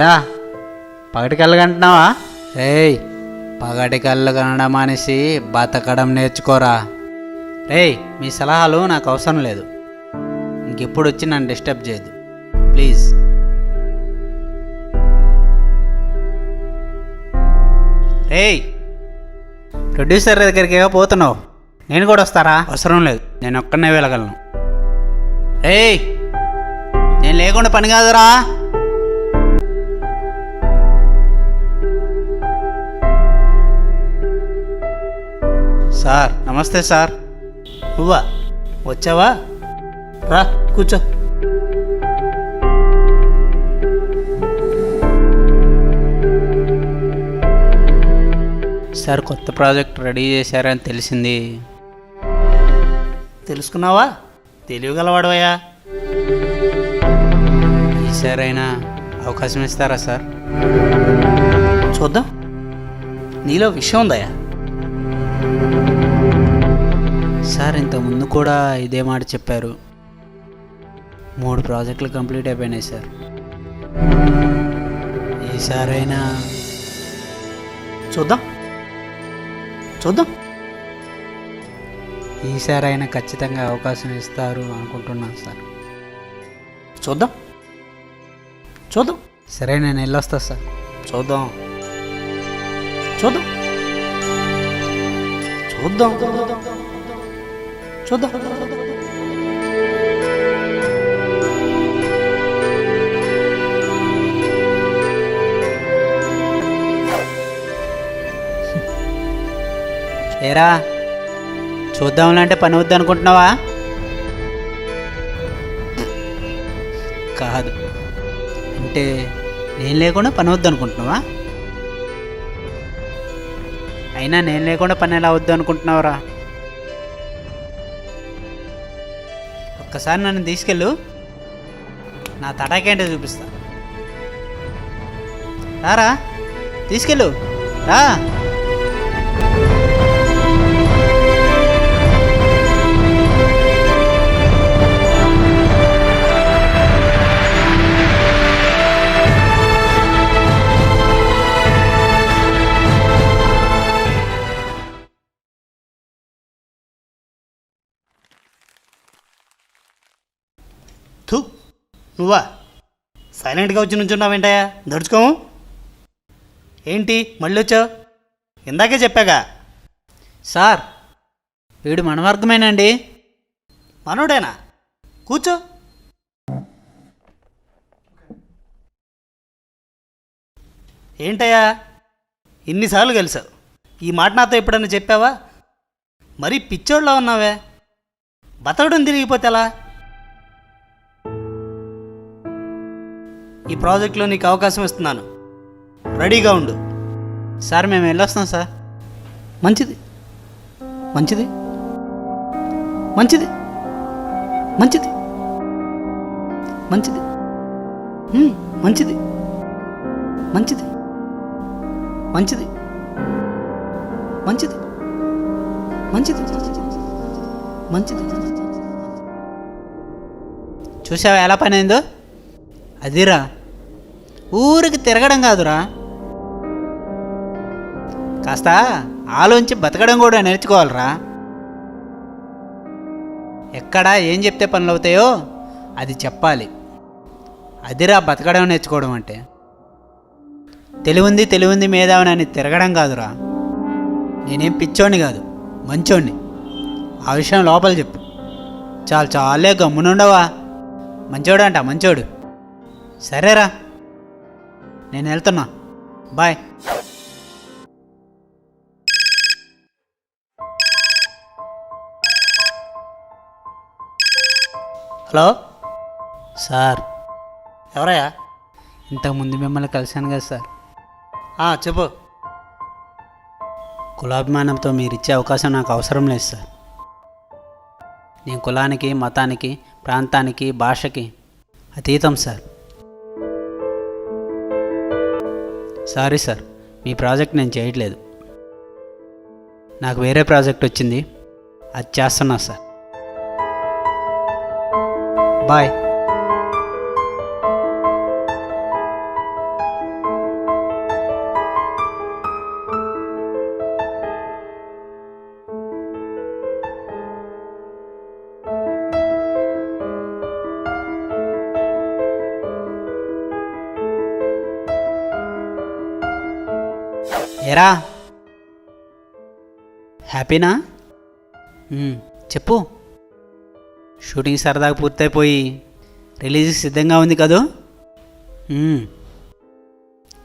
ఎరా పగటి కళ్ళు కంటున్నావా? రేయ్, పగటి కళ్ళు కనడం అనేసి బతకడం నేర్చుకోరా. రేయ్, మీ సలహాలు నాకు అవసరం లేదు. ఇంకెప్పుడు వచ్చి నన్ను డిస్టర్బ్ చేయదు ప్లీజ్. రేయ్, ప్రొడ్యూసర్ దగ్గరికి పోతున్నావు, నేను కూడా వస్తారా? అవసరం లేదు, నేను ఒక్కనే వెళ్ళగలను. రేయ్, నేను లేకుండా పని కాదురా. సార్ నమస్తే సార్. నువ్వా వచ్చావా? రా కూర్చో. సార్ కొత్త ప్రాజెక్ట్ రెడీ చేశారని తెలిసింది. తెలుసుకున్నావా? తెలియగలవాడవయ్యా. ఈసారైనా అవకాశం ఇస్తారా సార్? చూద్దాం, నీలో విషయం ఉందయ్యా. సార్ ఇంతకుముందు కూడా ఇదే మాట చెప్పారు. 3 ప్రాజెక్టులు కంప్లీట్ అయిపోయినాయి సార్. ఈసారైనా చూద్దాం చూద్దాం ఈసారైనా ఖచ్చితంగా అవకాశం ఇస్తారు అనుకుంటున్నాను సార్. చూద్దాం చూద్దాం. సరే, నేను వెళ్ళొస్తా సార్. చూద్దాం చూద్దాం చూద్దాం చూద్దాం. ఏరా, చూద్దాంలంటే పని వద్దు అనుకుంటున్నావా? కాదు అంటే నేను లేకుండా పని వద్దు అనుకుంటున్నావా? అయినా నేను లేకుండా పని ఎలా వద్దు అనుకుంటున్నావురా? ఒక్కసారి నన్ను తీసుకెళ్ళు, నా తడాకేంటో చూపిస్తా. రారా, తీసుకెళ్ళు రా. నువ్వా సైలెంట్గా వచ్చి నుంచున్నావేంటయ్యా? దడుచుకోము ఏంటి మళ్ళీ వచ్చావు? ఇందాకే చెప్పాగా. సార్, వీడు మనవర్గమేనండి. మనోడేనా? కూర్చో. ఏంటయ్యా ఇన్నిసార్లు కలిసావు, ఈ మాట నాతో ఎప్పుడన్నా చెప్పావా? మరీ పిచ్చోళ్ళలో ఉన్నావే. బతకడం తిరిగిపోతే ఎలా? ఈ ప్రాజెక్ట్లో నీకు అవకాశం ఇస్తున్నాను, రెడీగా ఉండు. సార్ మేము వెళ్ళొస్తాం సార్. మంచిది మంచిది మంచిది మంచిది మంచిది మంచిది మంచిది మంచిది మంచిది మంచిది మంచిది. చూసావా ఎలా పని అయిందో? అదిరా, ఊరికి తిరగడం కాదురా, కాస్త ఆలోచించి బతకడం కూడా నేర్చుకోవాలరా. ఎక్కడ ఏం చెప్తే పనులు అవుతాయో అది చెప్పాలి. అదిరా బతకడం నేర్చుకోవడం అంటే. తెలివింది మేధావని తిరగడం కాదురా. నేనేం పిచ్చోడిని కాదు, మంచోడిని. ఆ విషయం లోపల చెప్పు. చాలే గమ్మునుండవా. మంచోడు అంట, మంచోడు. సరేరా, నేను వెళ్తున్నా, బాయ్. Hello sir. ఎవరయ్యా? ఇంతకుముందు మిమ్మల్ని కలిశాను కదా సార్. చెప్పు. కులాభిమానంతో మీరు ఇచ్చే అవకాశం నాకు అవసరం లేదు సార్. నేను కులానికి, మతానికి, ప్రాంతానికి, భాషకి అతీతం సార్. సారీ సార్, మీ ప్రాజెక్ట్ నేను చేయట్లేదు. నాకు వేరే ప్రాజెక్ట్ వచ్చింది, అది చేస్తున్నా సార్. బాయ్. ఏరా హ్యాపీనా? చెప్పు. షూటింగ్ సరదాగా పూర్తయిపోయి రిలీజ్కి సిద్ధంగా ఉంది కదూ?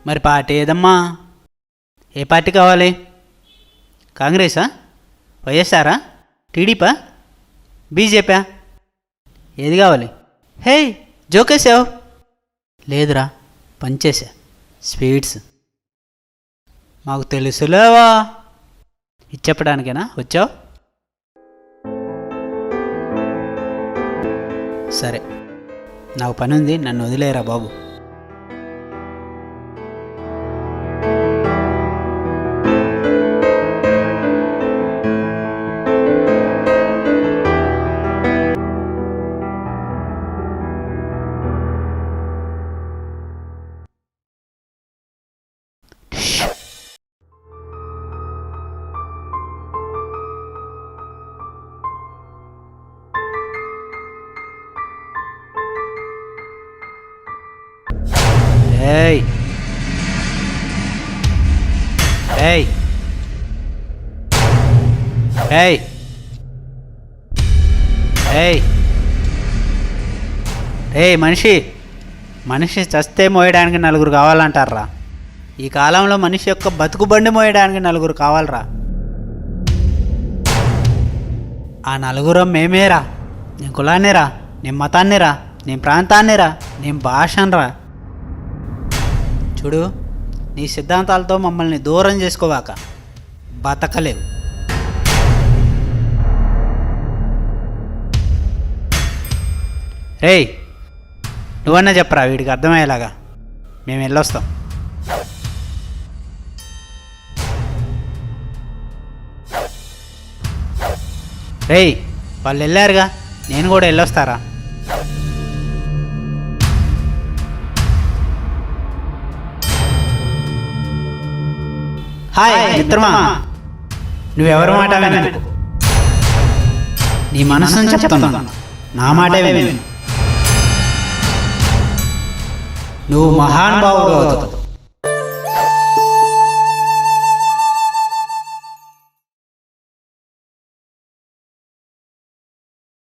మరి పార్టీ ఏదమ్మా? ఏ పార్టీ కావాలి? కాంగ్రెసా, వైఎస్ఆరా, టీడీపా, బీజేపీ? ఏది కావాలి? హే జోకేసావు. లేదురా, పంచేసా. స్వీట్స్ మాకు తెలుసులేవా. ఇది చెప్పడానికేనా వచ్చావు? సరే, నాకు పని ఉంది, నన్ను వదిలేరా బాబు. ఏయ్ ఏయ్ ఏయ్ ఏయ్ ఏయ్ మనిషి చస్తే మోయడానికి నలుగురు కావాలంటారా? ఈ కాలంలో మనిషి యొక్క బతుకుబండి మోయడానికి నలుగురు కావాలరా. ఆ నలుగురం మేమేరా. నేను కులాన్నిరా, నేను మతాన్నిరా, నేను ప్రాంతాన్నిరా, నేను భాషనరా. చూడు, నీ సిద్ధాంతాలతో మమ్మల్ని దూరం చేసుకోవాక. బతకలేవు. ఏయ్ నువ్వన్నా చెప్పరా వీడికి అర్థమయ్యేలాగా. మేము వెళ్ళొస్తాం. రేయ్ వాళ్ళు వెళ్ళారుగా, నేను కూడా వెళ్ళొస్తారా? హాయ్ మిత్రమా, నువ్వెవరి మాట వినకు. నీ మనసును చెప్తున్నాను, నా మాటే విను. నువ్వు మహానుభావుడు అవుతావు.